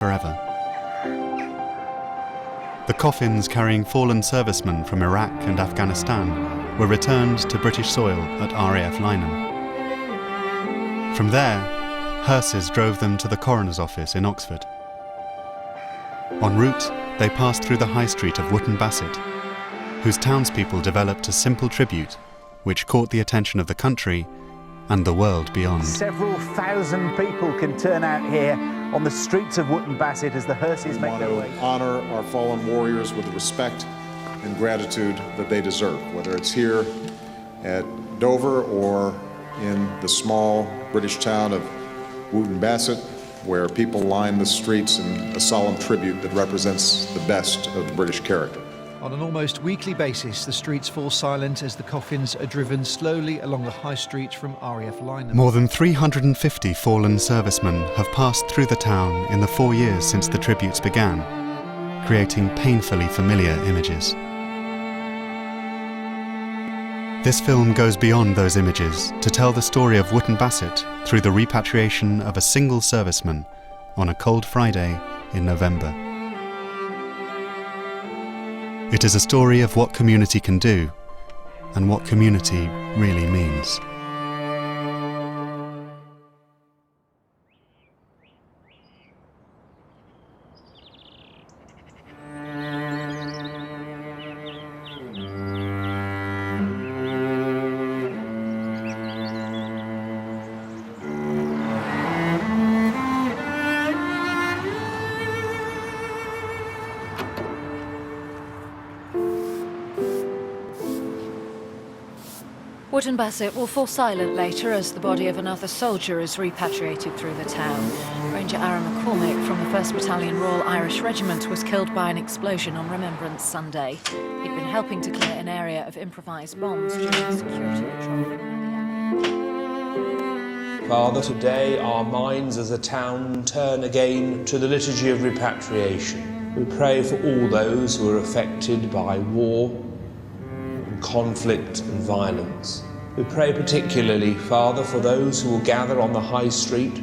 forever. The coffins carrying fallen servicemen from Iraq and Afghanistan were returned to British soil at RAF Lynham. From there, hearses drove them to the coroner's office in Oxford. En route, they passed through the high street of Wootton Bassett, whose townspeople developed a simple tribute which caught the attention of the country and the world beyond. Several thousand people can turn out here on the streets of Wootton Bassett as the hearses make their way. We want to honor our fallen warriors with the respect and gratitude that they deserve, whether it's here at Dover or in the small British town of Wootton Bassett, where people line the streets in a solemn tribute that represents the best of the British character. On an almost weekly basis, the streets fall silent as the coffins are driven slowly along the high street from RAF Lynham. More than 350 fallen servicemen have passed through the town in the 4 years since the tributes began, creating painfully familiar images. This film goes beyond those images to tell the story of Wootton Bassett through the repatriation of a single serviceman on a cold Friday in November. It is a story of what community can do and what community really means. Wootton Bassett will fall silent later as the body of another soldier is repatriated through the town. Ranger Aaron McCormick from the 1st Battalion Royal Irish Regiment was killed by an explosion on Remembrance Sunday. He'd been helping to clear an area of improvised bombs during the security patrol in the alley. Father, today our minds as a town turn again to the liturgy of repatriation. We pray for all those who are affected by war, conflict and violence. We pray particularly, Father, for those who will gather on the high street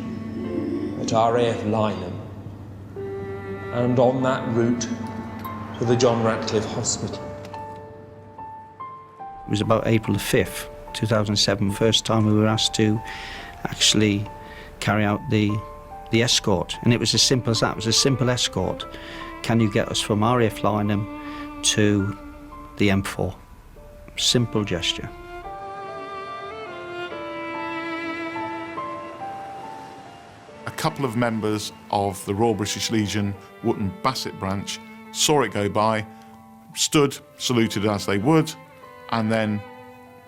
at RAF Lynham and on that route to the John Ratcliffe Hospital. It was about April the 5th, 2007, first time we were asked to actually carry out the escort. And it was as simple as that, it was a simple escort. Can you get us from RAF Lynham to the M4? Simple gesture. A couple of members of the Royal British Legion Wootton Bassett branch saw it go by, stood, saluted as they would, and then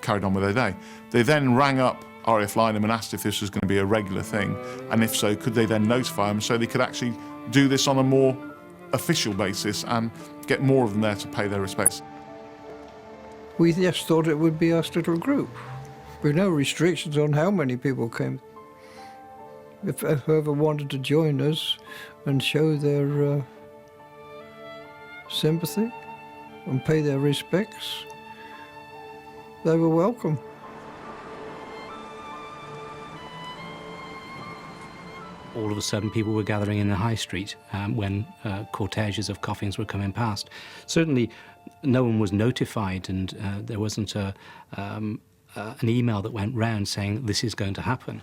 carried on with their day. They then rang up RAF Lynham and asked if this was going to be a regular thing, and if so, could they then notify them so they could actually do this on a more official basis and get more of them there to pay their respects. We just thought it would be us little group, with no restrictions on how many people came. If whoever wanted to join us and show their sympathy and pay their respects, they were welcome. All of a sudden people were gathering in the high street when corteges of coffins were coming past. Certainly no one was notified, and there wasn't an email that went round saying this is going to happen.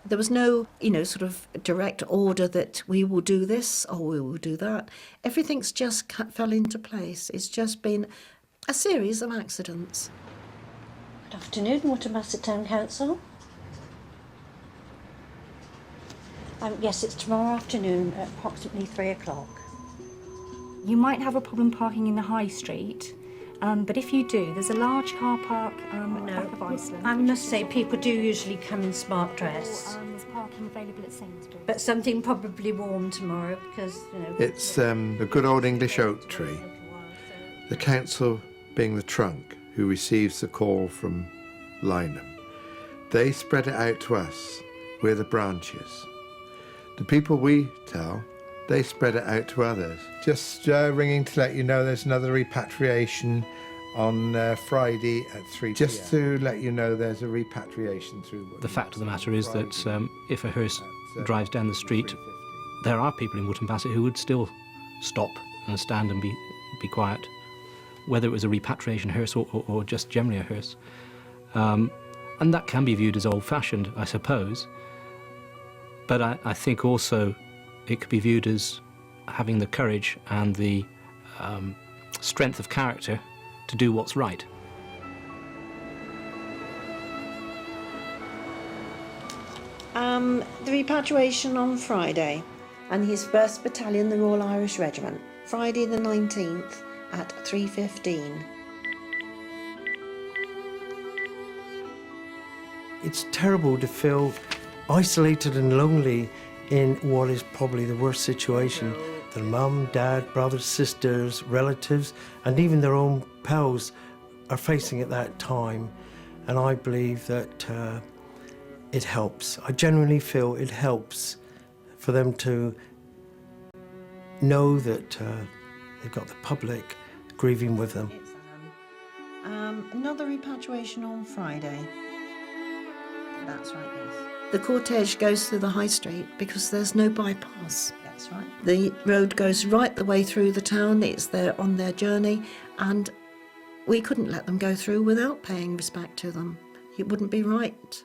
There was no, sort of direct order that we will do this or we will do that. Everything's just fell into place. It's just been a series of accidents. Good afternoon, Wootton Bassett Town Council. Yes, it's tomorrow afternoon at approximately 3 o'clock. You might have a problem parking in the high street, but if you do, there's a large car park back of Iceland. I must say, people do usually come in smart dress. There's parking available at Sainsbury's. But something probably warm tomorrow because, It's a good old English oak tree. The council being the trunk who receives the call from Lynham. They spread it out to us. We're the branches. The people we tell, they spread it out to others. Just ringing to let you know there's another repatriation on Friday at 3 p.m. Just to let you know there's a repatriation through... The fact of the matter is that if a hearse drives down the street there are people in Wootton Bassett who would still stop and stand and be quiet, whether it was a repatriation hearse or just generally a hearse. And that can be viewed as old-fashioned, I suppose. But I think also it could be viewed as having the courage and the strength of character to do what's right. The repatriation on Friday, and his 1st Battalion, the Royal Irish Regiment, Friday the 19th at 3:15. It's terrible to feel isolated and lonely in what is probably the worst situation that mum, dad, brothers, sisters, relatives, and even their own pals are facing at that time. And I believe that it helps. I genuinely feel it helps for them to know that they've got the public grieving with them. Another repatriation on Friday. That's right, yes. The cortege goes through the high street because there's no bypass. That's right. The road goes right the way through the town. It's there on their journey, and we couldn't let them go through without paying respect to them. It wouldn't be right.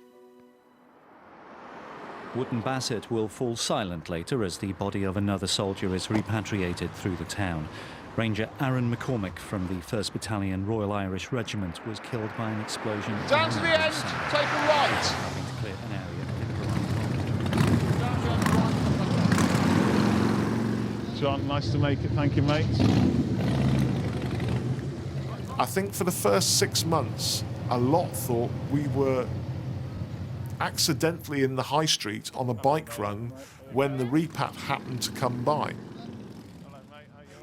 Wootton Bassett will fall silent later as the body of another soldier is repatriated through the town. Ranger Aaron McCormick from the 1st Battalion Royal Irish Regiment was killed by an explosion. Down to the end, take a right. Having to clear an area. John, nice to make it. Thank you, mate. I think for the first 6 months, a lot thought we were accidentally in the high street on a bike run when the repat happened to come by.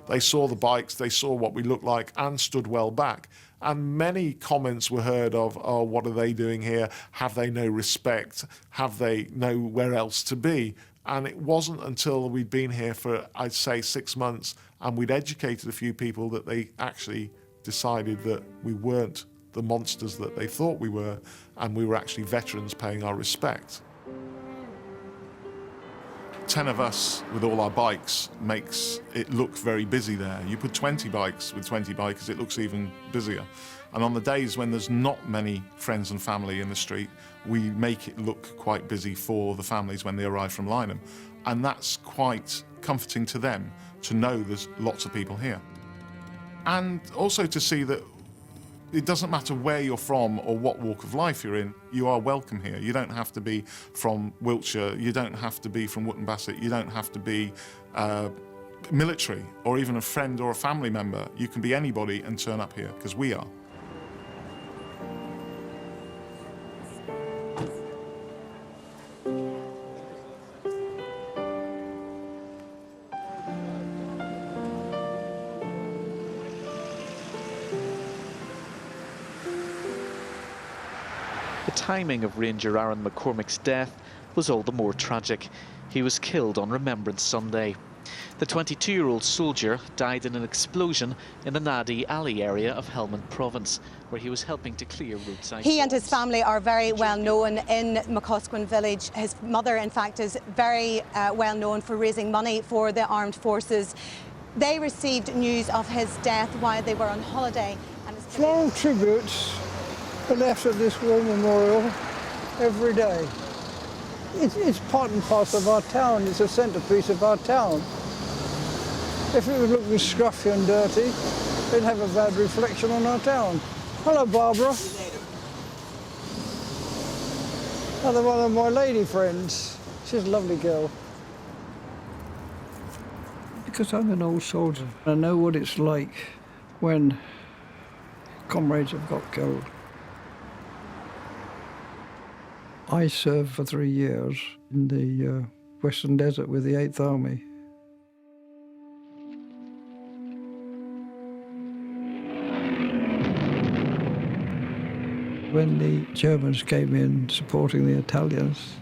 They saw the bikes, they saw what we looked like and stood well back. And many comments were heard of, oh, what are they doing here? Have they no respect? Have they nowhere else to be? And it wasn't until we'd been here for, I'd say, 6 months and we'd educated a few people that they actually decided that we weren't the monsters that they thought we were, and we were actually veterans paying our respect. 10 of us with all our bikes makes it look very busy there. You put 20 bikes with 20 bikers, it looks even busier. And on the days when there's not many friends and family in the street, we make it look quite busy for the families when they arrive from Lynham. And that's quite comforting to them to know there's lots of people here. And also to see that it doesn't matter where you're from or what walk of life you're in, you are welcome here. You don't have to be from Wiltshire, you don't have to be from Wootton Bassett, you don't have to be military or even a friend or a family member. You can be anybody and turn up here, because we are. The timing of Ranger Aaron McCormick's death was all the more tragic. He was killed on Remembrance Sunday. The 22-year-old soldier died in an explosion in the Nadi Alley area of Helmand Province, where he was helping to clear roadside. He and his family are very well known in McCosquin village. His mother, in fact, is very well known for raising money for the armed forces. They received news of his death while they were on holiday. And floral tributes are left at this war memorial every day. It's part and parcel of our town. It's a centrepiece of our town. If it was looking scruffy and dirty, it'd have a bad reflection on our town. Hello, Barbara. Another one of my lady friends. She's a lovely girl. Because I'm an old soldier, I know what it's like when comrades have got killed. I served for 3 years in the Western Desert with the 8th Army. When the Germans came in supporting the Italians,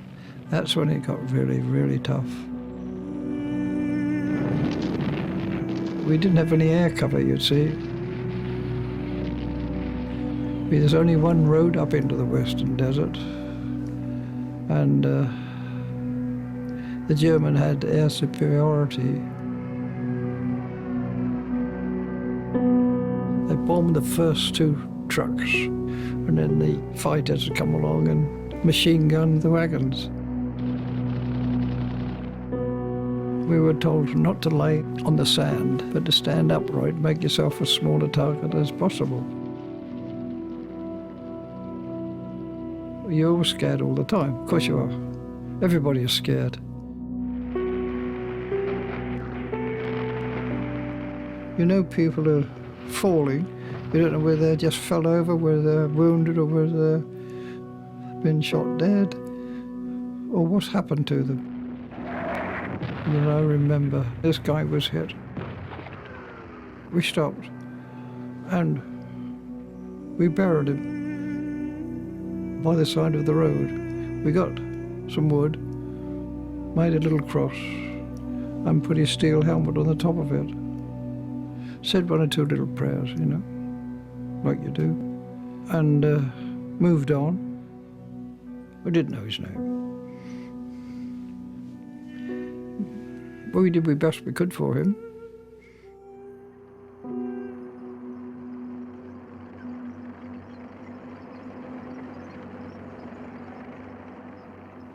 that's when it got really, really tough. We didn't have any air cover, you'd see. There's only one road up into the Western Desert. And the The German had air superiority. They bombed the first 2 trucks, and then the fighters would come along and machine gun the wagons. We were told not to lay on the sand, but to stand upright, make yourself as small a target as possible. You're all scared all the time. Of course you are. Everybody is scared. You know people are falling. You don't know whether they just fell over, whether they're wounded, or whether they've been shot dead, or what's happened to them. And then I remember this guy was hit. We stopped and we buried him by the side of the road. We got some wood, made a little cross and put his steel helmet on the top of it. Said 1 or 2 little prayers, you know, like you do, and moved on. We didn't know his name. But we did the best we could for him.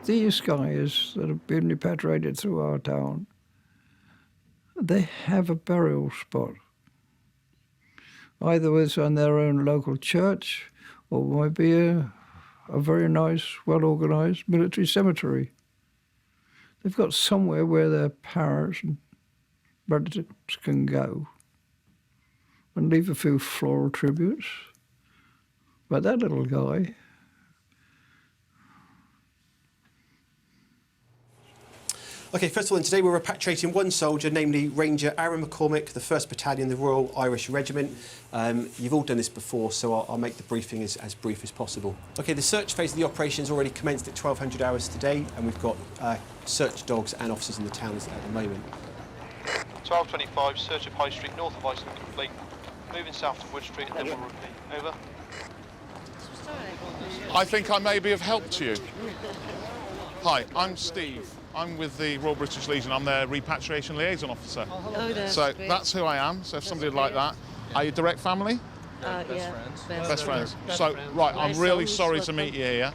These guys that have been repatriated through our town, they have a burial spot. Either it's on their own local church, or it might be a very nice, well-organised military cemetery. They've got somewhere where their parish and relatives can go and leave a few floral tributes. But that little guy... OK, first of all, today we're repatriating 1 soldier, namely Ranger Aaron McCormick, the 1st Battalion, the Royal Irish Regiment. You've all done this before, so I'll make the briefing as brief as possible. OK, the search phase of the operation has already commenced at 1200 hours today, and we've got search dogs and officers in the towns at the moment. 12:25, search of High Street, north of Iceland complete. Moving south to Wood Street, and then we'll repeat. Over. I think I maybe have helped you. Hi, I'm Steve. I'm with the Royal British Legion. I'm their repatriation liaison officer. Oh, there. So that's who I am. So if somebody would like that. Are you direct family? Yeah. Best friends. So, right, I'm really sorry to meet you here.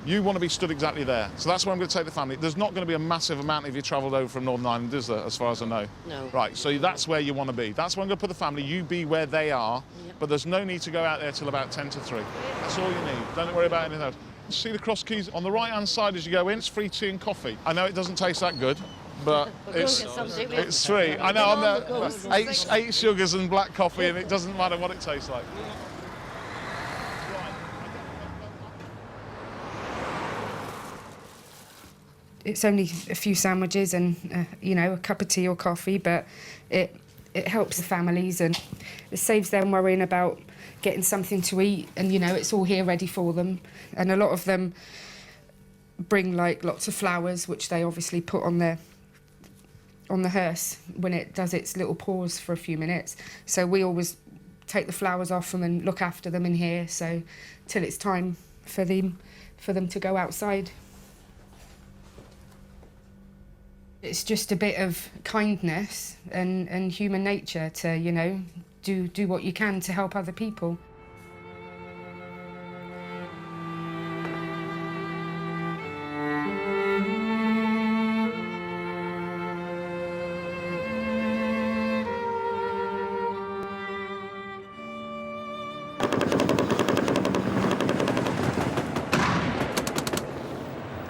You want to be stood exactly there. So that's where I'm going to take the family. There's not going to be a massive amount of you travelled over from Northern Ireland, is there, as far as I know? No. Right, so that's where you want to be. That's where I'm going to put the family. You be where they are, but there's no need to go out there till about 10 to 3. That's all you need. Don't worry about anything else. See the cross keys on the right-hand side as you go in? It's free tea and coffee. I know it doesn't taste that good, but it's free. I know, I'm there. 8 sugars and black coffee, and it doesn't matter what it tastes like. It's only a few sandwiches and, you know, a cup of tea or coffee, but it helps the families and it saves them worrying about getting something to eat, and, you know, it's all here ready for them. And a lot of them bring, like, lots of flowers, which they obviously put on the hearse when it does its little pause for a few minutes. So we always take the flowers off them and look after them in here, so till it's time for them to go outside. It's just a bit of kindness and human nature to, you know, do what you can to help other people.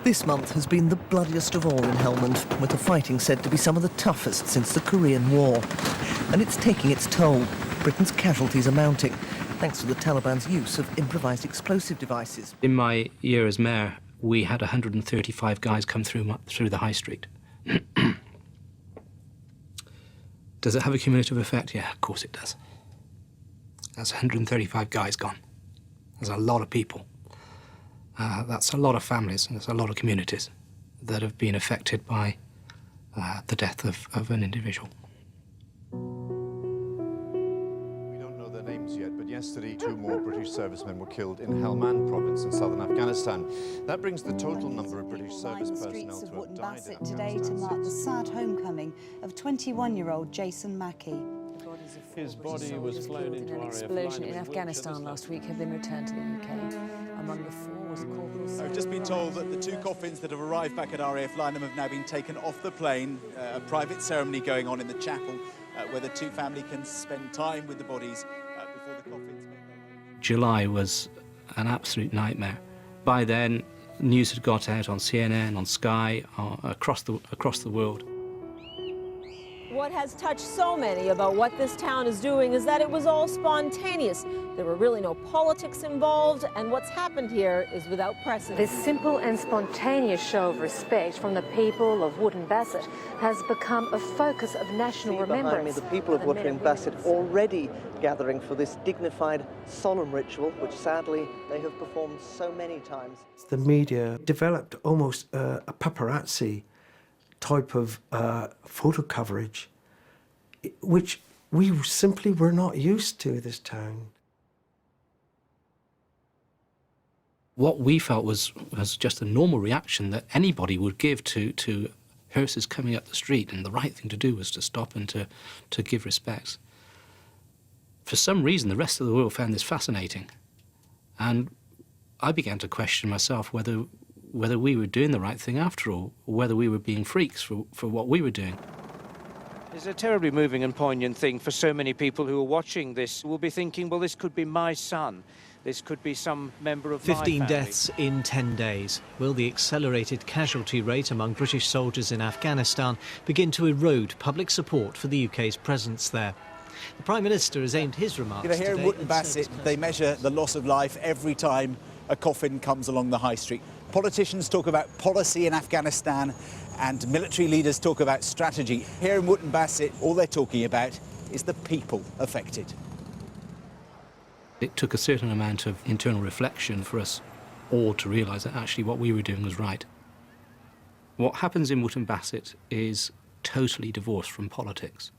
This month has been the bloodiest of all in Helmand, with the fighting said to be some of the toughest since the Korean War. And it's taking its toll. Britain's casualties are mounting, thanks to the Taliban's use of improvised explosive devices. In my year as mayor, we had 135 guys come through the high street. Does it have a cumulative effect? Yeah, of course it does. That's 135 guys gone. There's a lot of people. That's a lot of families, and there's a lot of communities that have been affected by the death of an individual. We don't know their names yet, but yes, Yesterday, 2 more British servicemen were killed in Helmand province in southern Afghanistan. That brings the total number of British service personnel to have Wootton died Bassett today to mark the sad homecoming of 21-year-old Jason Mackey. His body was flown into an explosion in Afghanistan last week have been returned to the UK. Among the 4 was Corporal. I've just been told that the 2 coffins that have arrived back at RAF Lynham have now been taken off the plane. A private ceremony going on in the chapel where the 2 family can spend time with the bodies before the coffins. July was an absolute nightmare. By then, news had got out on CNN, on Sky, across the world. What has touched so many about what this town is doing is that it was all spontaneous. There were really no politics involved, and what's happened here is without precedent. This simple and spontaneous show of respect from the people of Wootton Bassett has become a focus of national remembrance. The people of Wootton Bassett already gathering for this dignified, solemn ritual, which sadly they have performed so many times. The media developed almost a paparazzi type of photo coverage, which we simply were not used to this town. What we felt was just a normal reaction that anybody would give to hearses coming up the street, and the right thing to do was to stop and to give respects. For some reason, the rest of the world found this fascinating, and I began to question myself whether we were doing the right thing after all, or whether we were being freaks for what we were doing. It's a terribly moving and poignant thing for so many people who are watching this, who will be thinking, well, this could be my son. This could be some member of my family. 15 deaths in 10 days. Will the accelerated casualty rate among British soldiers in Afghanistan begin to erode public support for the UK's presence there? The Prime Minister has aimed his remarks You know, here in today Wootton Bassett, they measure the loss of life every time a coffin comes along the high street. Politicians talk about policy in Afghanistan and military leaders talk about strategy. Here in Wootton Bassett, all they're talking about is the people affected. It took a certain amount of internal reflection for us all to realise that actually what we were doing was right. What happens in Wootton Bassett is totally divorced from politics.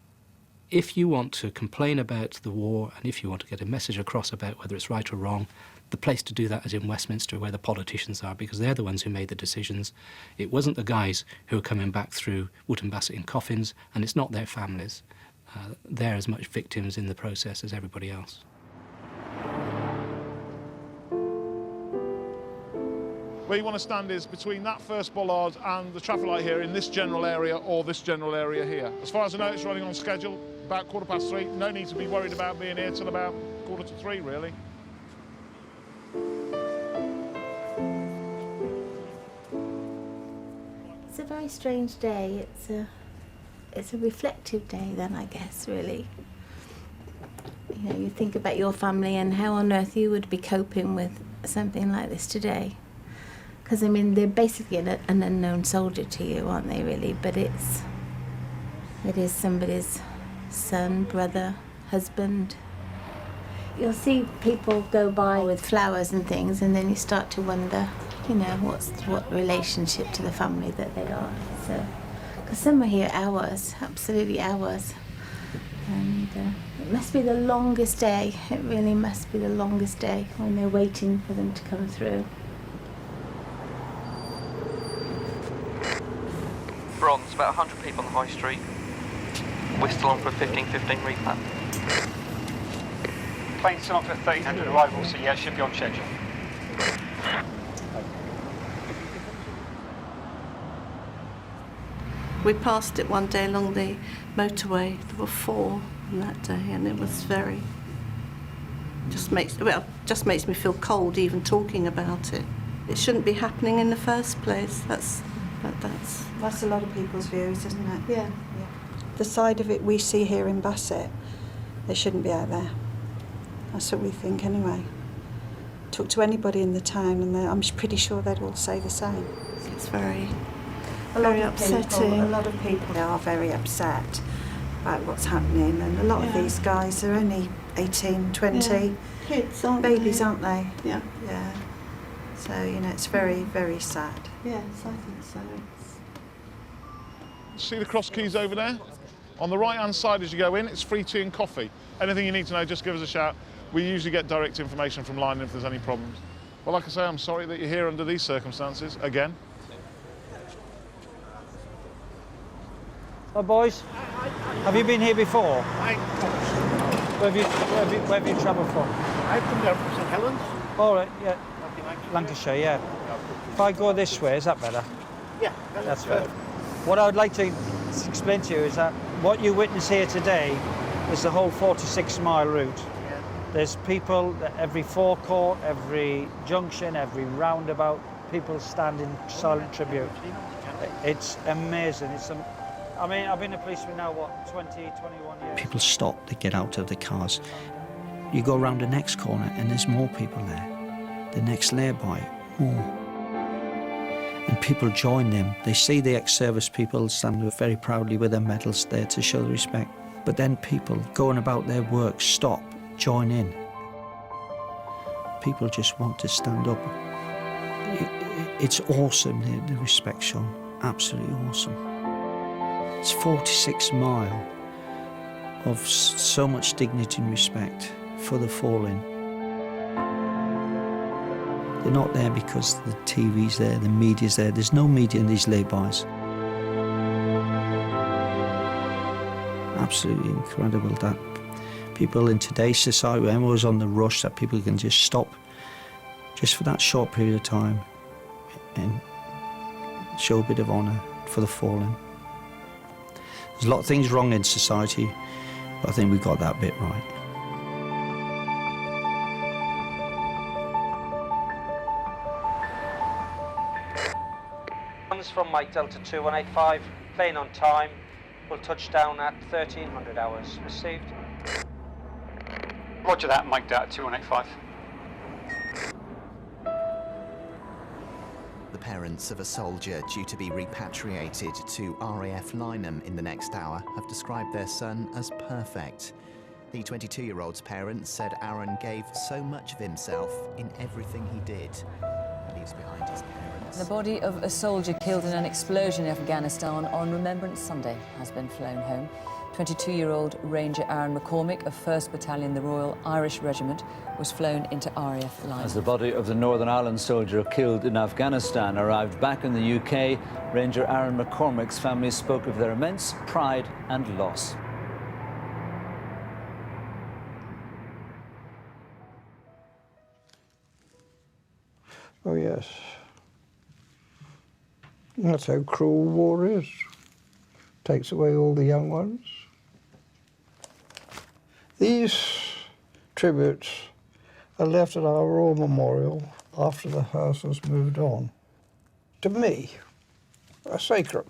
If you want to complain about the war and if you want to get a message across about whether it's right or wrong, the place to do that is in Westminster, where the politicians are, because they're the ones who made the decisions. It wasn't the guys who are coming back through Wootton Bassett in coffins, and it's not their families. They're as much victims in the process as everybody else. Where you want to stand is between that first bollard and the traffic light here in this general area or this general area here. As far as I know, it's running on schedule, about 3:15. No need to be worried about being here till about 2:45, really. It's a very strange day. It's a reflective day then, I guess, really. You know, you think about your family and how on earth you would be coping with something like this today. Because, I mean, they're basically an unknown soldier to you, aren't they, really? But it is somebody's son, brother, husband. You'll see people go by with flowers and things, and then you start to wonder, you know, what relationship to the family that they are. So, because some are here hours, absolutely hours. And it must be the longest day. It really must be the longest day when they're waiting for them to come through. Bronze, about 100 people on the high street. We're still on for a 15:15 replat. Plane's still on for 1300 arrival, so yeah, it should be on schedule. We passed it one day along the motorway. There were 4 on that day, and it was very. Just makes me feel cold even talking about it. It shouldn't be happening in the first place. That's a lot of people's views, isn't it? Yeah. The side of it we see here in Bassett, they shouldn't be out there. That's what we think anyway. Talk to anybody in the town and I'm pretty sure they'd all say the same. It's very upsetting. A lot of people are very upset about what's happening, and a lot of these guys are only 18, 20. Yeah. Kids, aren't babies, they? aren't they? Yeah. Yeah. So, you know, it's very, very sad. Yes, I think so. See the cross keys over there? On the right-hand side as you go in, it's free tea and coffee. Anything you need to know, just give us a shout. We usually get direct information from line if there's any problems. Well, like I say, I'm sorry that you're here under these circumstances, again. Hi, boys. Have you been here before? Where have you travelled from? I've come down from St Helens. All right, yeah. Lancashire, yeah. If I go this way, is that better? Yeah, that's better. What I would like to explain to you is that what you witness here today is the whole 46-mile route. Yeah. There's people at every forecourt, every junction, every roundabout, people stand in silent tribute. It's amazing. I mean, I've been a policeman now, what, 20, 21 years? People stop, they get out of the cars. You go around the next corner and there's more people there. The next lay-by, more. And people join them. They see the ex-service people stand very proudly with their medals there to show respect. But then people going about their work stop, join in. People just want to stand up. It's awesome, the respect shown. Absolutely awesome. It's 46 miles of so much dignity and respect for the fallen. They're not there because the TV's there, the media's there. There's no media in these lay-bys. Absolutely incredible that people in today's society, when everyone's on the rush, that people can just stop just for that short period of time and show a bit of honour for the fallen. There's a lot of things wrong in society, but I think we got that bit right. From Mike Delta 2185, plane on time, will touch down at 1300 hours. Received. Roger that, Mike Delta 2185. The parents of a soldier due to be repatriated to RAF Lynham in the next hour have described their son as perfect. The 22-year-old's parents said Aaron gave so much of himself in everything he did. He leaves behind his parents. The body of a soldier killed in an explosion in Afghanistan on Remembrance Sunday has been flown home. 22-year-old Ranger Aaron McCormick of 1st Battalion, the Royal Irish Regiment, was flown into RAF Lynham. As the body of the Northern Ireland soldier killed in Afghanistan arrived back in the UK, Ranger Aaron McCormick's family spoke of their immense pride and loss. Oh, yes. That's how cruel war is. Takes away all the young ones. These tributes are left at our Royal Memorial after the house has moved on. To me, are sacred.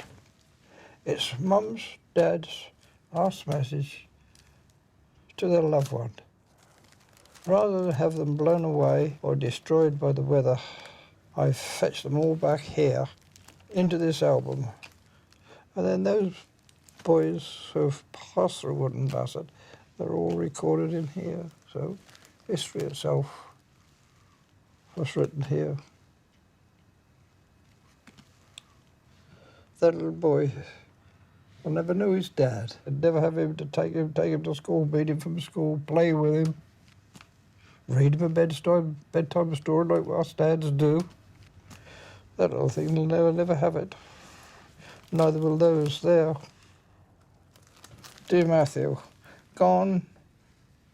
It's mums, dads, last message to their loved one. Rather than have them blown away or destroyed by the weather, I've fetched them all back here into this album. And then those boys who've passed through Wootton Bassett, they're all recorded in here. So history itself was written here. That little boy, I never knew his dad. I'd never have him to take him to school, meet him from school, play with him, read him a bedtime story like us dads do. That little thing will never have it. Neither will those there. Dear Matthew, gone,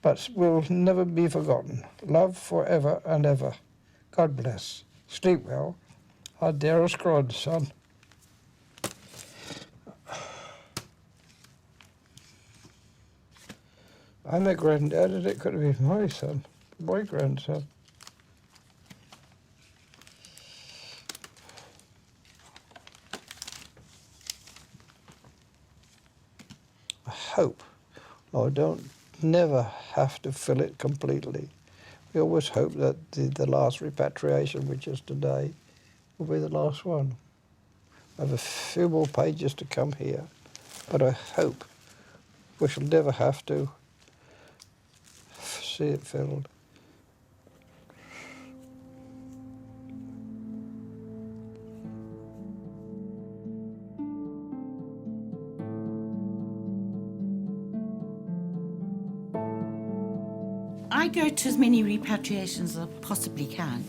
but will never be forgotten. Love forever and ever. God bless. Sleep well. Our dearest grandson. I'm a granddad, and it could have been my son, my grandson. I hope I don't never have to fill it completely. We always hope that the last repatriation, which is today, will be the last one. I have a few more pages to come here, but I hope we shall never have to see it filled. I go to as many repatriations as I possibly can.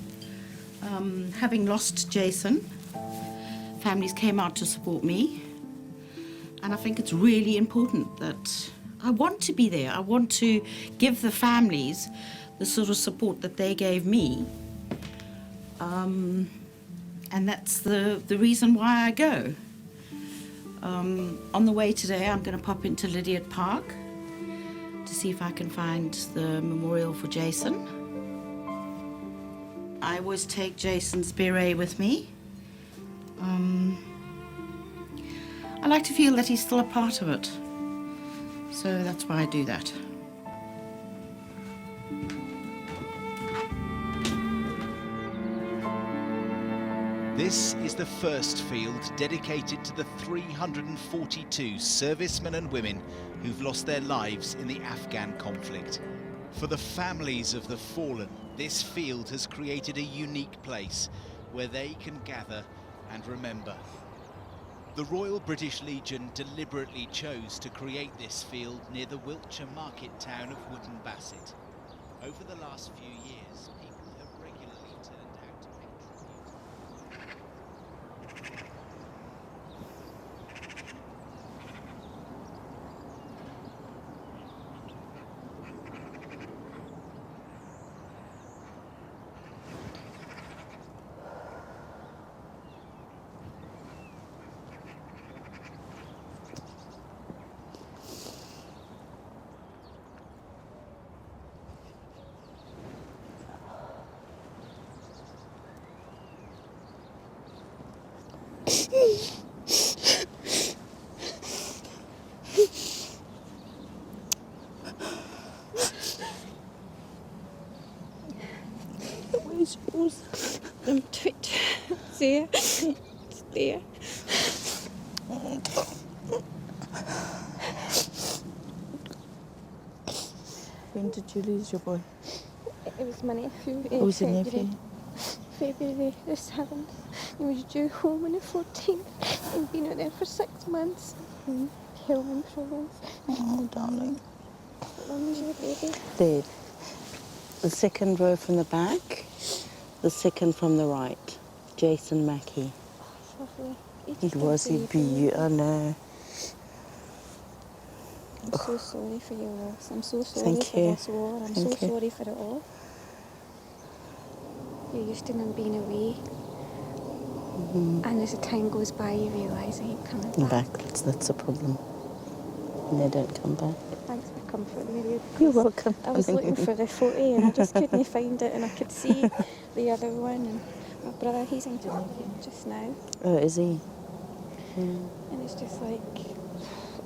Having lost Jason, families came out to support me, and I think it's really important that I want to be there. I want to give the families the sort of support that they gave me, and that's the reason why I go. On the way today, I'm going to pop into Lydiard Park to see if I can find the memorial for Jason. I always take Jason's beret with me. I like to feel that he's still a part of it, so that's why I do that. This is the first field dedicated to the 342 servicemen and women who've lost their lives in the Afghan conflict. For the families of the fallen, this field has created a unique place where they can gather and remember. The Royal British Legion deliberately chose to create this field near the Wiltshire market town of Wootton Bassett. Over the last few years, people have regularly turned out to pay tribute. Where's yours? I'm twit. There. It's there. When did you lose your boy? It was my nephew. Who was your nephew? February the 7th. He was due home on the 14th. He'd been out there for 6 months. Calne province. Oh, darling. When was your baby? Dead. The second row from the back, the second from the right. Jason Mackey. Oh, lovely. It was a beauty, I know. I'm so sorry for your loss. I'm so sorry Thank for you. this war. I'm Thank so you. sorry for it all. You're used to them being away. And as the time goes by, you realise they ain't coming back. That's the problem. And they don't come back. Thanks for comforting me. You're welcome. I was looking for the photo and I just couldn't find it, and I could see the other one. And my brother, he's in just now. Oh, is he? And it's just like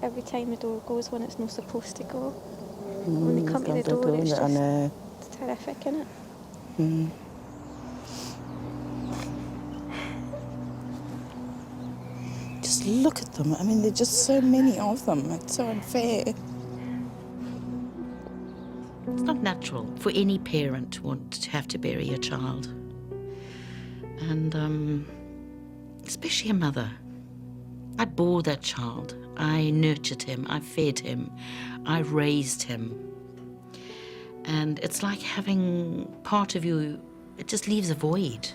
every time the door goes when it's not supposed to go. When they come to the door, it's I know. it's terrific, isn't it? Just look at them. I mean, there are just so many of them. It's so unfair. It's not natural for any parent to want to have to bury a child. And especially a mother. I bore that child. I nurtured him. I fed him. I raised him. And it's like having part of you, it just leaves a void.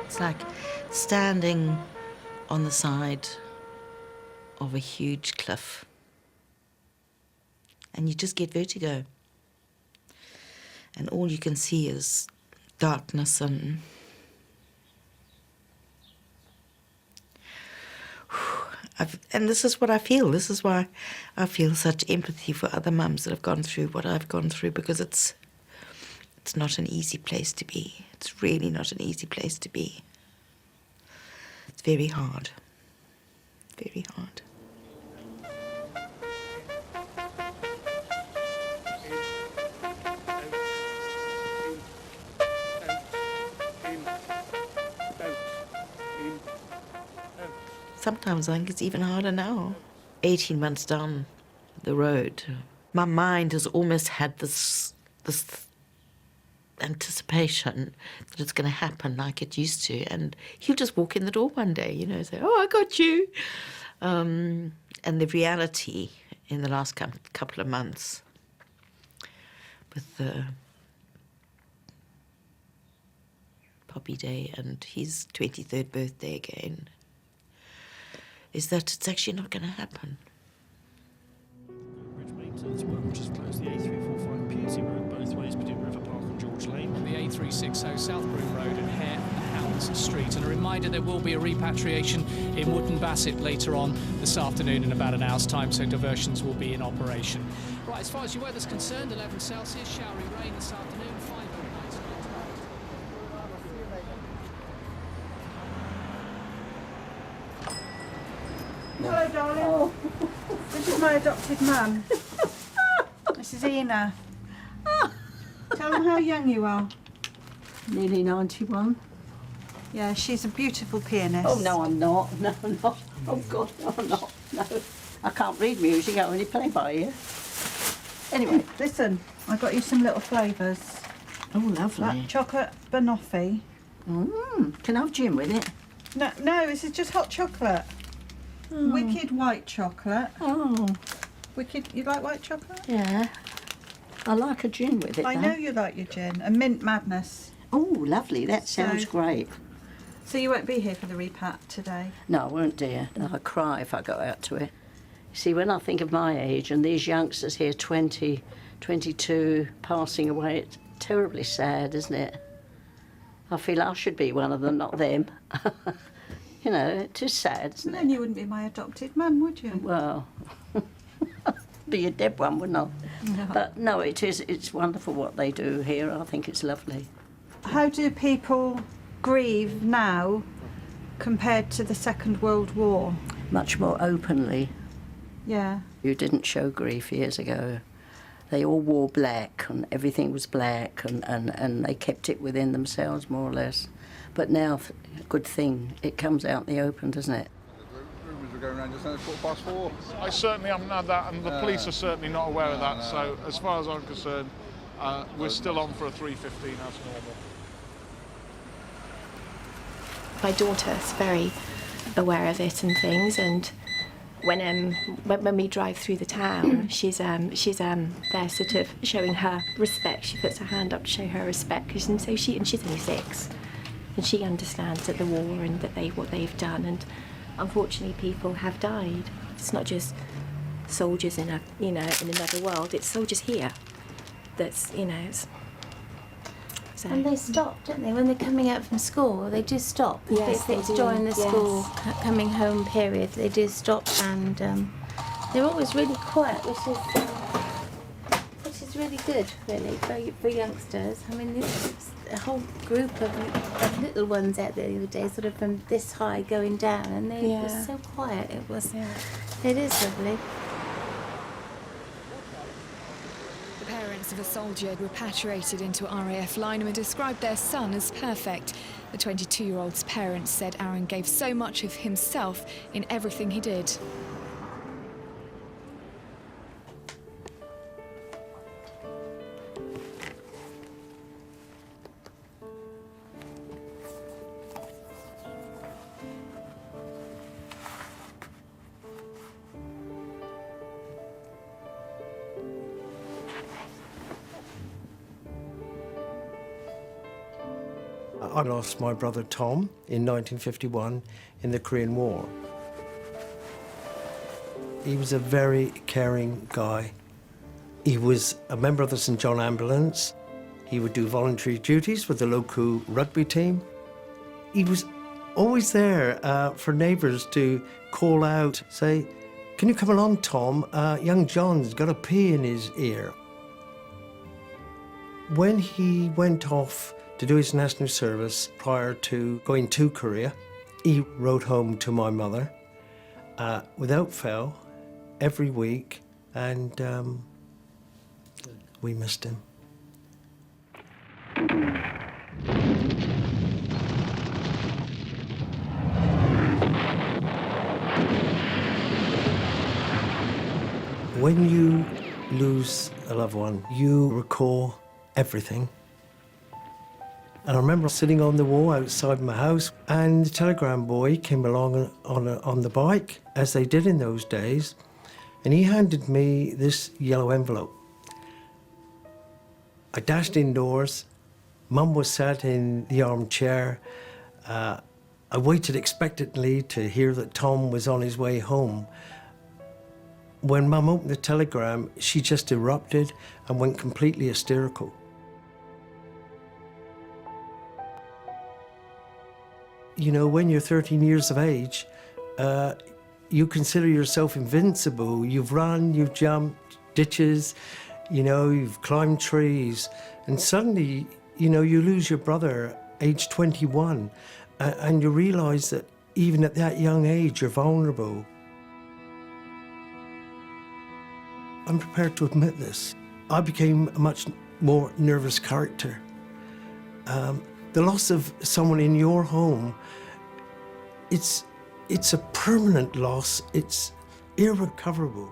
It's like standing on the side of a huge cliff and you just get vertigo. And all you can see is darkness and and this is what I feel. This is why I feel such empathy for other mums that have gone through what I've gone through, because it's not an easy place to be. It's really not an easy place to be. It's very hard. Very hard. Sometimes I think it's even harder now. 18 months down the road, my mind has almost had this anticipation that it's going to happen like it used to. And he'll just walk in the door one day, you know, say, "Oh, I got you." And the reality in the last couple of months with the Poppy Day and his 23rd birthday again is that it's actually not going to happen. Bridge maintenance work, which has closed the A345 Piercy Road both ways between River Park and George Lane. The A360 South Broom Road and Hare Hounds Street. And a reminder, there will be a repatriation in Wootton Bassett later on this afternoon in about an hour's time, so diversions will be in operation. Right, as far as your weather's concerned, 11 Celsius, showery rain this afternoon, 5 overnight. Hello, darling. Oh. This is my adopted mum. This is Ina. Tell them how young you are. Nearly 91. Yeah, she's a beautiful pianist. Oh, no, I'm not. No, I'm not. Oh, God, no, I'm not. No. I can't read music, I only play by ear. Anyway. Listen, I got you some little flavours. Oh, lovely. Like chocolate banoffee. Can I have gin with it? No, this is just hot chocolate. Oh. Wicked white chocolate. Oh. Wicked, you like white chocolate? Yeah. I like a gin with it, I though. know you like your gin. A mint madness. Oh, lovely. That sounds great. So you won't be here for the repat today? No, I won't, dear. I cry if I go out to it. See, when I think of my age and these youngsters here, 20, 22, passing away, it's terribly sad, isn't it? I feel I should be one of them, not them. You know, it is sad, isn't it? Then you wouldn't be my adopted mum, would you? Well, be a dead one, wouldn't I? No. But no, it's wonderful what they do here. I think it's lovely. How do people grieve now compared to the Second World War? Much more openly. Yeah. You didn't show grief years ago. They all wore black and everything was black and they kept it within themselves more or less. But now, good thing, it comes out in the open, doesn't it? Rumours were going around just now, it's 4:04. I certainly haven't had that, and the police are certainly not aware of that. So, as far as I'm concerned, we're still on for a 3:15 as normal. My daughter's very aware of it and things, and when we drive through the town, she's there sort of showing her respect. She puts her hand up to show her respect, and she's only 6. And she understands that the war and that what they've done, and unfortunately people have died. It's not just soldiers in another world. It's soldiers here. That's So. And they stop, don't they? When they're coming out from school, they do stop. Yes, if they it's do. during the Yes. school coming home period, they do stop, and they're always really quiet, which is really good, really, for youngsters. I mean, there's a whole group of little ones out there the other day, sort of from this high going down, and they were so quiet. It is lovely. The parents of a soldier repatriated into RAF linemen described their son as perfect. The 22-year-old's parents said Aaron gave so much of himself in everything he did. I lost my brother Tom in 1951 in the Korean War. He was a very caring guy. He was a member of the St John Ambulance. He would do voluntary duties with the local rugby team. He was always there for neighbours to call out, say, "Can you come along, Tom? Young John's got a pea in his ear." When he went off to do his national service prior to going to Korea, he wrote home to my mother without fail every week, and we missed him. When you lose a loved one, you recall everything. And I remember sitting on the wall outside my house, and the telegram boy came along on the bike, as they did in those days, and he handed me this yellow envelope. I dashed indoors. Mum was sat in the armchair. I waited expectantly to hear that Tom was on his way home. When Mum opened the telegram, she just erupted and went completely hysterical. You know, when you're 13 years of age, you consider yourself invincible. You've run, you've jumped ditches, you know, you've climbed trees, and suddenly, you know, you lose your brother, age 21, and you realise that even at that young age, you're vulnerable. I'm prepared to admit this. I became a much more nervous character. The loss of someone in your home, it's a permanent loss. It's irrecoverable.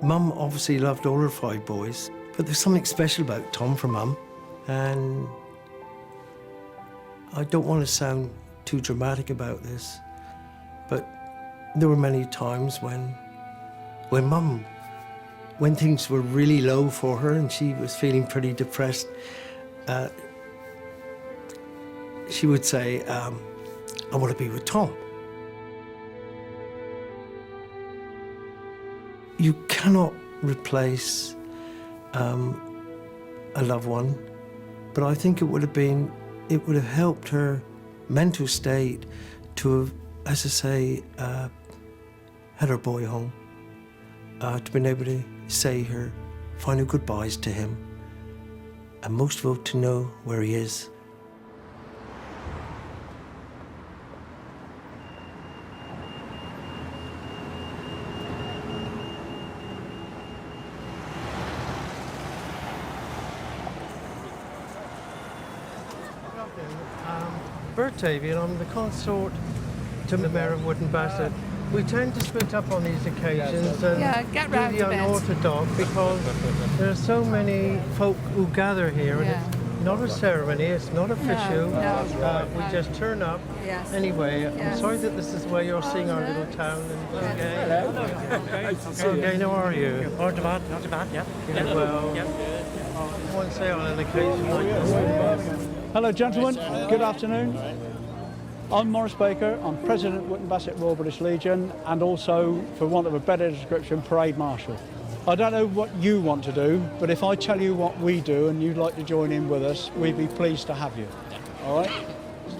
Mum obviously loved all her 5 boys, but there's something special about Tom for Mum, and I don't want to sound too dramatic about this, but there were many times when Mum, when things were really low for her and she was feeling pretty depressed, she would say, I want to be with Tom. You cannot replace a loved one, but I think it would have helped her mental state to have, as I say, had her boy home, to be able to say her final goodbyes to him, and most of all to know where he is. Bertavian, I'm the consort to the Mayor of Wootton Bassett. We tend to split up on these occasions and get do round the a bit. unorthodox because there are so many folk who gather here, and it's not a ceremony, it's not official. We just turn up. Anyway, I'm sorry that this is where you're seeing our little town. Okay, how are you? Not too bad, yeah. Well, I won't say on an occasion like this. Hello gentlemen, good afternoon. I'm Maurice Baker, I'm President Wootton Bassett Royal British Legion and also, for want of a better description, Parade Marshal. I don't know what you want to do, but if I tell you what we do and you'd like to join in with us, we'd be pleased to have you. All right?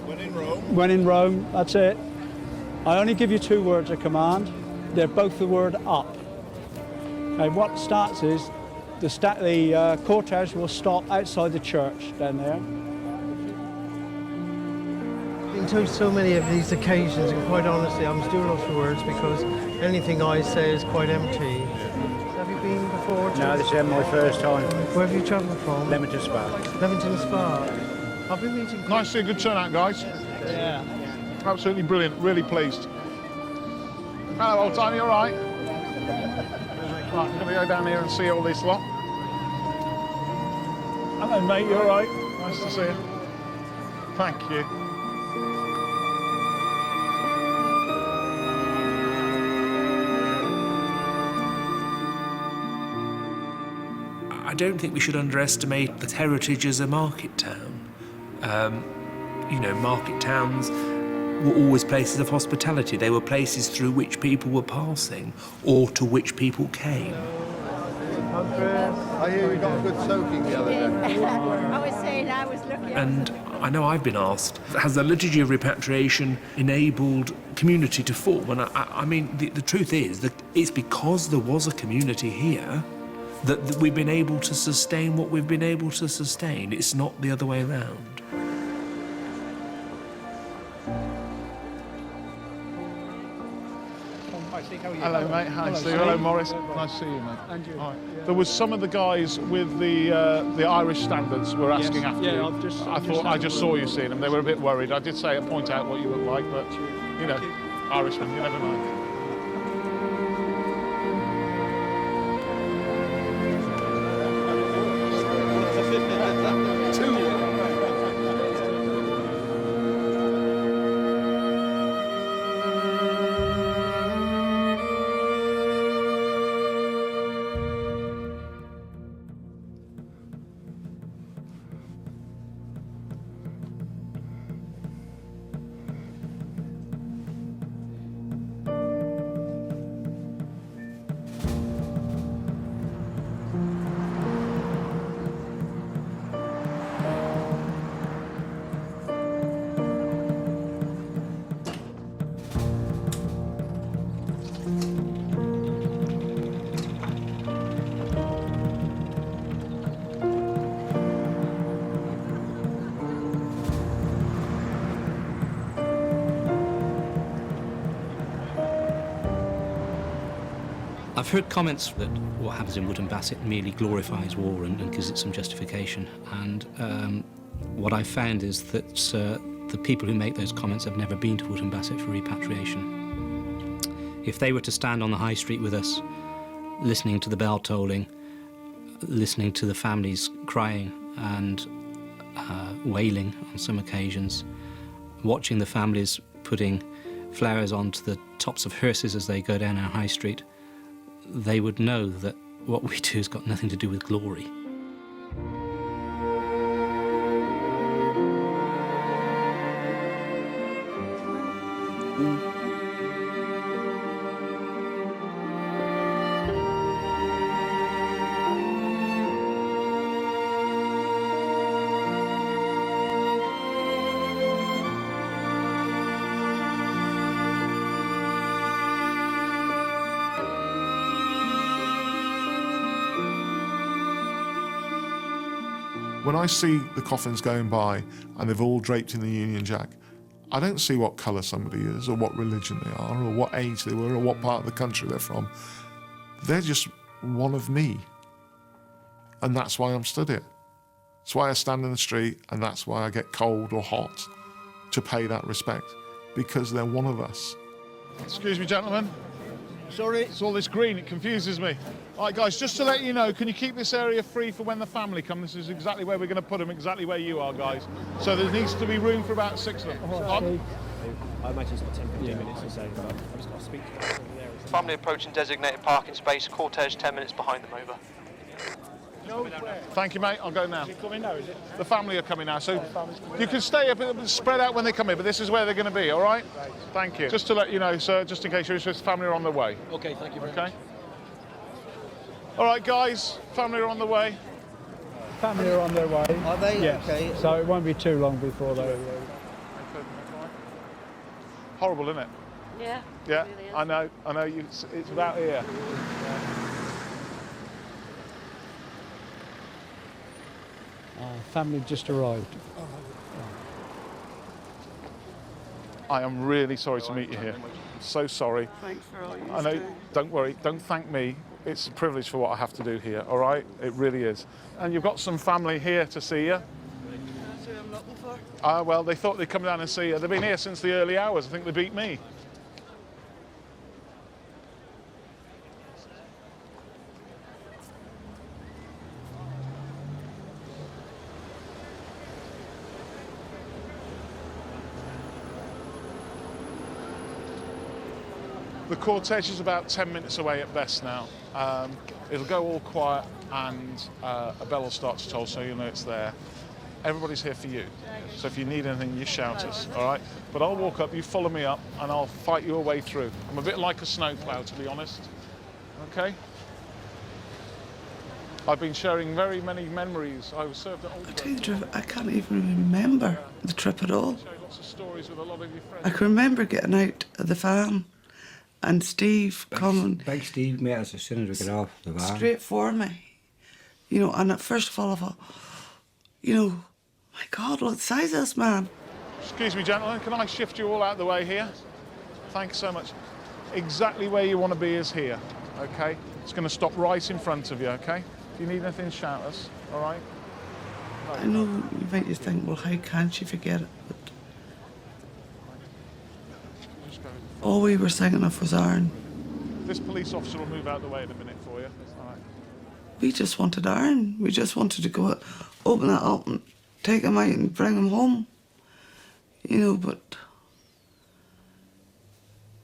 When in Rome. When in Rome, that's it. I only give you 2 words of command. They're both the word up. Okay, what starts is, the cortege will stop outside the church down there. To so many of these occasions, and quite honestly, I'm still lost for words because anything I say is quite empty. Have you been before? No, this is my first time. Where have you travelled from? Leamington Spa. Leamington Spa. I've been meeting... Nice to see a good turnout, guys. Yeah. Absolutely brilliant, really pleased. Hello, old time, you all right? Right, I'm going to go down here and see all this lot. Hello, mate, you all right? Nice to see you. Thank you. I don't think we should underestimate that heritage as a market town. You know, market towns were always places of hospitality. They were places through which people were passing or to which people came. I hear you got a good soaking the other day. I was saying, I was looking. And I know I've been asked, has the liturgy of repatriation enabled community to form? And I mean, the truth is that it's because there was a community here that we've been able to sustain what we've been able to sustain. It's not the other way around. Hello, mate. Hi, Steve. Hello, Maurice. Nice to see you, mate. And you. Hi. There was some of the guys with the Irish standards were asking after you. I just saw you seeing them. They were a bit worried. I did say I'd point out what you look like, but you know, Irishmen, you never know. I've heard comments that what happens in Wootton Bassett merely glorifies war and gives it some justification. And what I've found is that the people who make those comments have never been to Wootton Bassett for repatriation. If they were to stand on the high street with us, listening to the bell tolling, listening to the families crying and wailing on some occasions, watching the families putting flowers onto the tops of hearses as they go down our high street, they would know that what we do has got nothing to do with glory. When I see the coffins going by and they've all draped in the Union Jack, I don't see what colour somebody is or what religion they are or what age they were or what part of the country they're from. They're just one of me. And that's why I'm stood here. That's why I stand in the street, and that's why I get cold or hot to pay that respect, because they're one of us. Excuse me, gentlemen. Sorry, it's all this green, it confuses me. All right, guys, just to let you know, can you keep this area free for when the family come? This is exactly where we're going to put them, exactly where you are, guys. So there needs to be room for about 6 of them. I imagine it's got 10-15 minutes or so, but I've just got to speak to them. Family approaching designated parking space, cortege 10 minutes behind them, over. Thank you, mate. I'll go now. Is it coming now, is it? The family are coming now, so you can stay up and spread out when they come in, but this is where they're going to be, all right? Thank you. Just to let you know, sir, just in case your family are on the way. Okay, thank you very much. All right, guys, family are on the way. Family are on their way. Are they? Yes. Okay. So it won't be too long before they... Horrible, isn't it? Yeah. Yeah, I know. It's about here. Family just arrived. I am really sorry to meet you here. So sorry. Thanks for all you I know. do. Don't worry. Don't thank me. It's a privilege for what I have to do here. All right. It really is. And you've got some family here to see you. That's who I'm looking for. Well, they thought they'd come down and see you. They've been here since the early hours. I think they beat me. The cortege is about 10 minutes away at best now. It'll go all quiet and a bell will start to toll, so you'll know it's there. Everybody's here for you. So if you need anything, you shout us, all right? But I'll walk up, you follow me up, and I'll fight your way through. I'm a bit like a snowplow, to be honest. Okay? I've been sharing very many memories. I was served at Old I can't even remember the trip at all. Lots of stories with a lot of your friends. I can remember getting out of the van and Steve coming. Big Steve met us as soon as we got off the van. Straight for me. You know, and at first of all I thought, you know, my God, look at the size of this man. Excuse me, gentlemen, can I shift you all out of the way here? Thank you so much. Exactly where you want to be is here, okay? It's going to stop right in front of you, okay? If you need anything, shout us, all right? I know you might just think, well, how can she forget it? But all we were thinking of was Aaron. This police officer will move out the way in a minute for you. All right. We just wanted Aaron. We just wanted to go open it up and take him out and bring him home. You know, but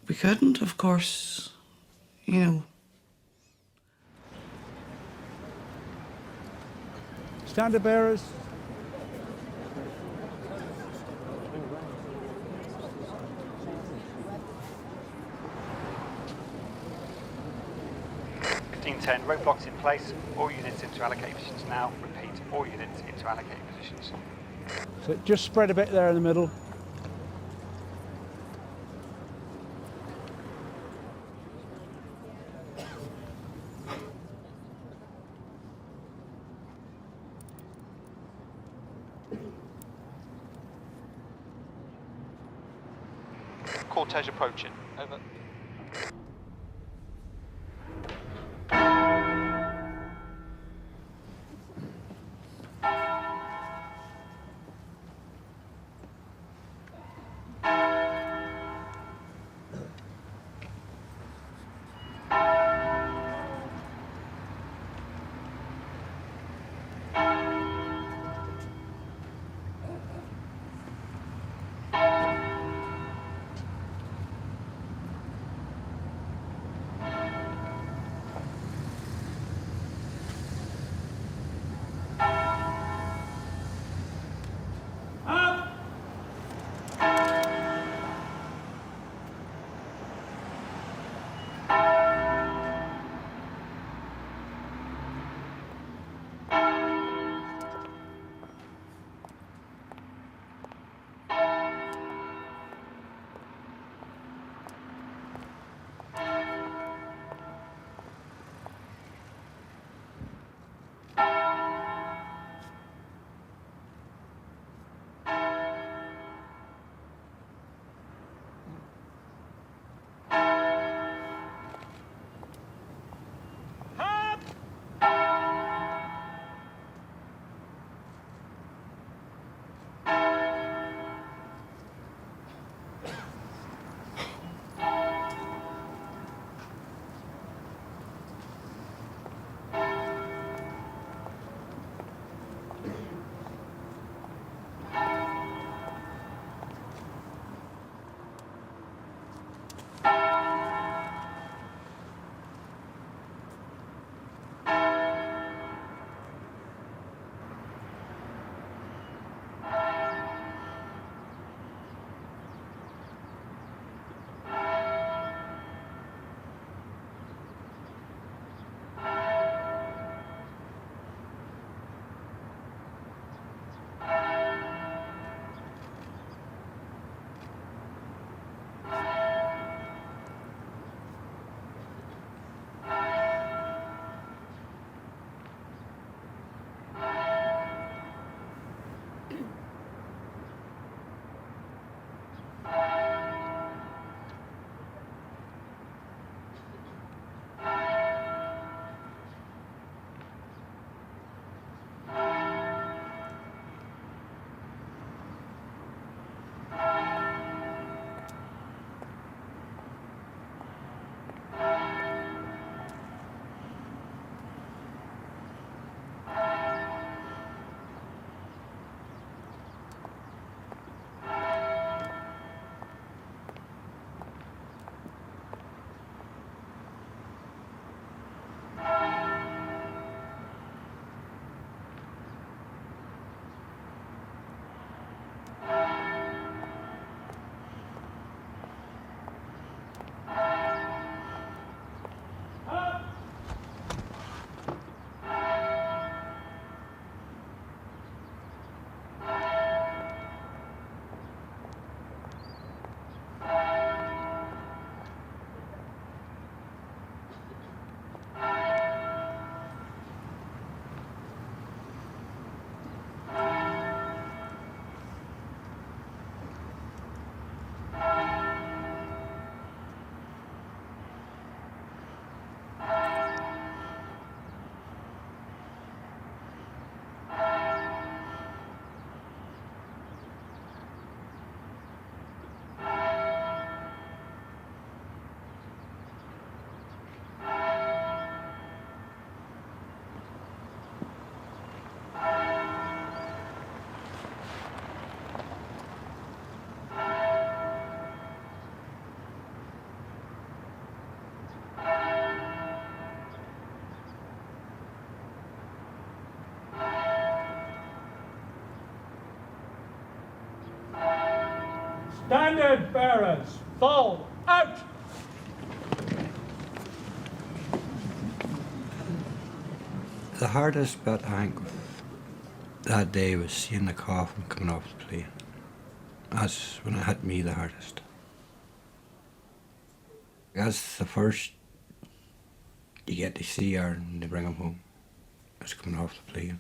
we couldn't, of course. You know. Standard bearers. (10) roadblocks in place. All units into allocated positions now. Repeat, all units into allocated positions. So just spread a bit there in the middle. Cortege approaching, over. Standard bearers, fall out! The hardest bit, I think, that day was seeing the coffin coming off the plane. That's when it hit me the hardest. That's the first you get to see her and they bring him home. It's coming off the plane.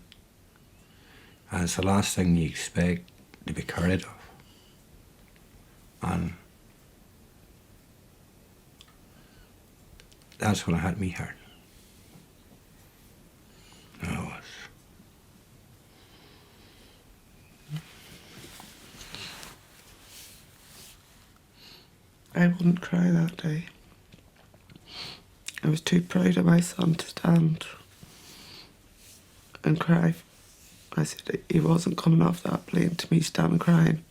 And it's the last thing you expect to be carried off. And that's when it hit me hard. It was. I wouldn't cry that day. I was too proud of my son to stand and cry. I said he wasn't coming off that plane to me standing crying.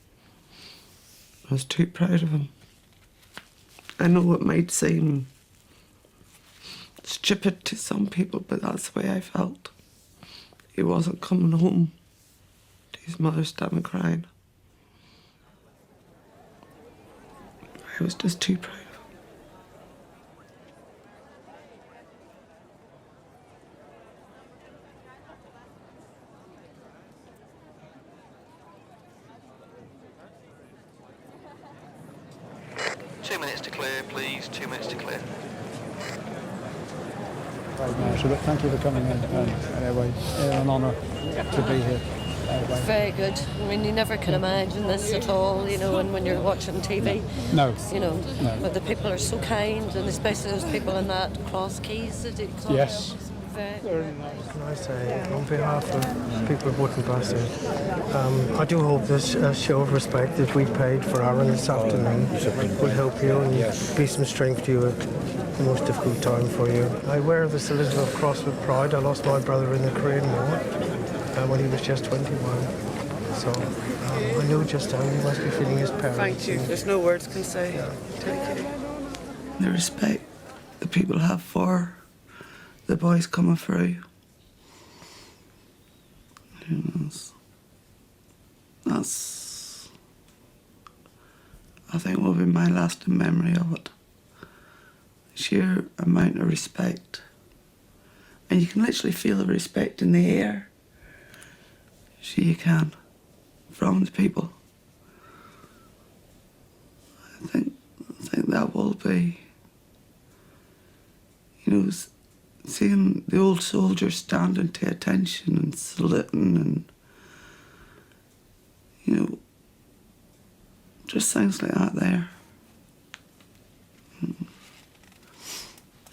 I was too proud of him. I know it might seem stupid to some people, but that's the way I felt. He wasn't coming home to his mother standing crying. I was just too proud of him. Please, 2 minutes to clear. Right, Marshal, thank you for coming in. Anyway, an honour to be here. Anyway. Very good. I mean, you never can imagine this at all, you know, and when you're watching TV. No. You know, no. But the people are so kind, and especially those people in that cross keys that do. Yes. Very nice. Can I say, on behalf of people of Wootton Bassett, I do hope this show of respect that we paid for Aaron this afternoon will help you and be some strength to you at the most difficult time for you. I wear this Elizabeth Cross with pride. I lost my brother in the Korean War when he was just 21. So I know just how he must be feeling his parents. Thank you. There's no words can say. Thank you. The respect that people have for the boys coming through. That's I think will be my lasting memory of it. Sheer amount of respect. And you can literally feel the respect in the air. So you can, from the people. I think that will be, you know, seeing the old soldiers standing to attention and saluting and, you know, just things like that there.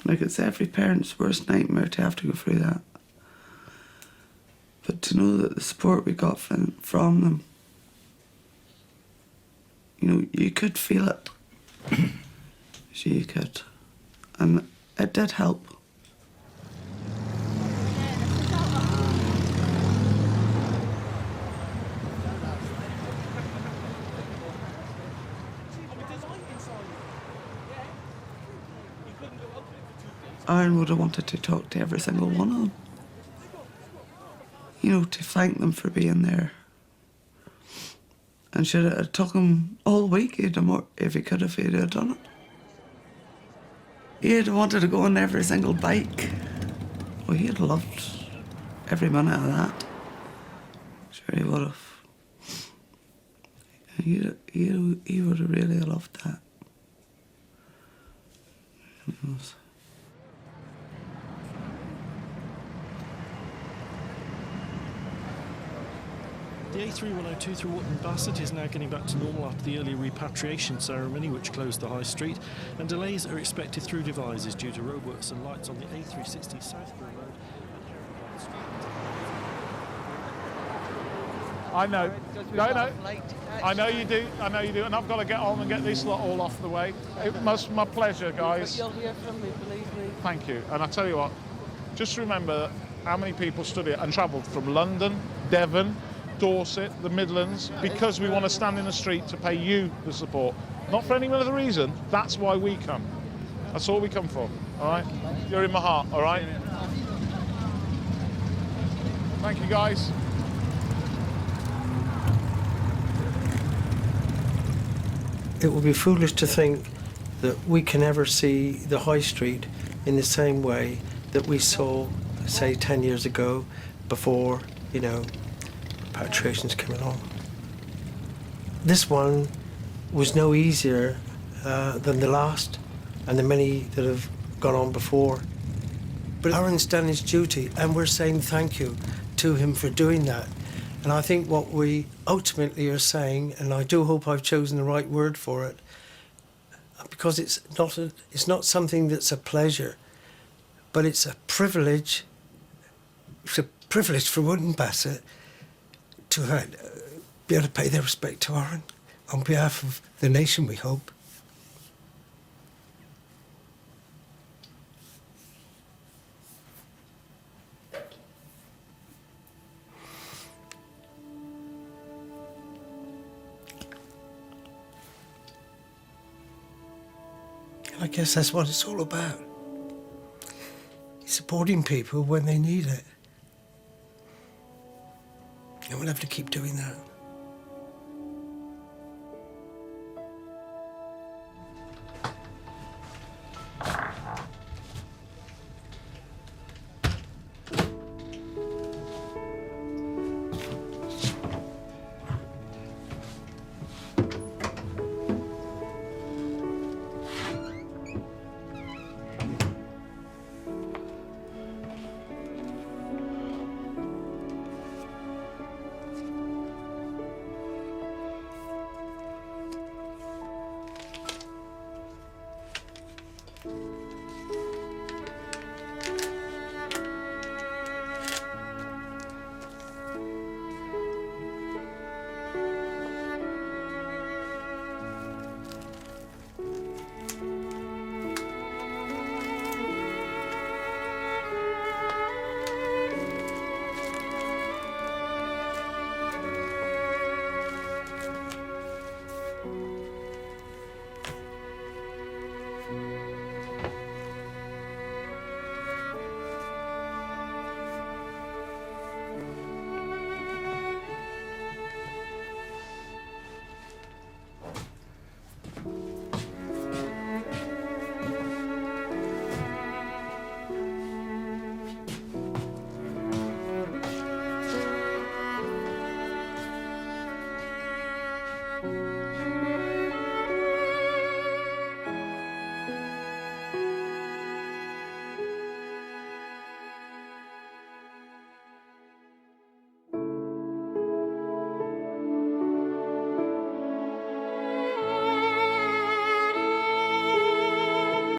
Like it's every parent's worst nightmare to have to go through that. But to know that the support we got from them, you know, you could feel it. So you could. And it did help. Aaron would have wanted to talk to every single one of them. You know, to thank them for being there. And should it have took him all week, he'd have more, if he could have, he'd have done it. He'd have wanted to go on every single bike. Well, he'd have loved every minute of that. Sure he would have. He would have really loved that. The A3102 through Wootton Bassett is now getting back to normal after the early repatriation ceremony, which closed the high street, and delays are expected through Devizes due to roadworks and lights on the A360 Southbury Road. I know. No. I know you do. I know you do. And I've got to get on and get this lot all off the way. It must my pleasure, guys. You'll hear from me, believe me. Thank you. And I tell you what, just remember how many people stood here and travelled from London, Devon, Dorset, the Midlands, because we want to stand in the street to pay you the support. Not for any other reason. That's why we come. That's all we come for. All right? You're in my heart. All right? Thank you, guys. it would be foolish to think that we can ever see the high street in the same way that we saw, say, 10 years ago, before, you know, repatriations came along. This one was no easier than the last and the many that have gone on before. But Aaron's done his duty, and we're saying thank you to him for doing that. And I think what we ultimately are saying, and I do hope I've chosen the right word for it, because it's not something that's a pleasure, but it's a privilege. It's a privilege for Wootton Bassett to be able to pay their respect to Aaron on behalf of the nation, we hope. I guess that's what it's all about. Supporting people when they need it. And we'll have to keep doing that.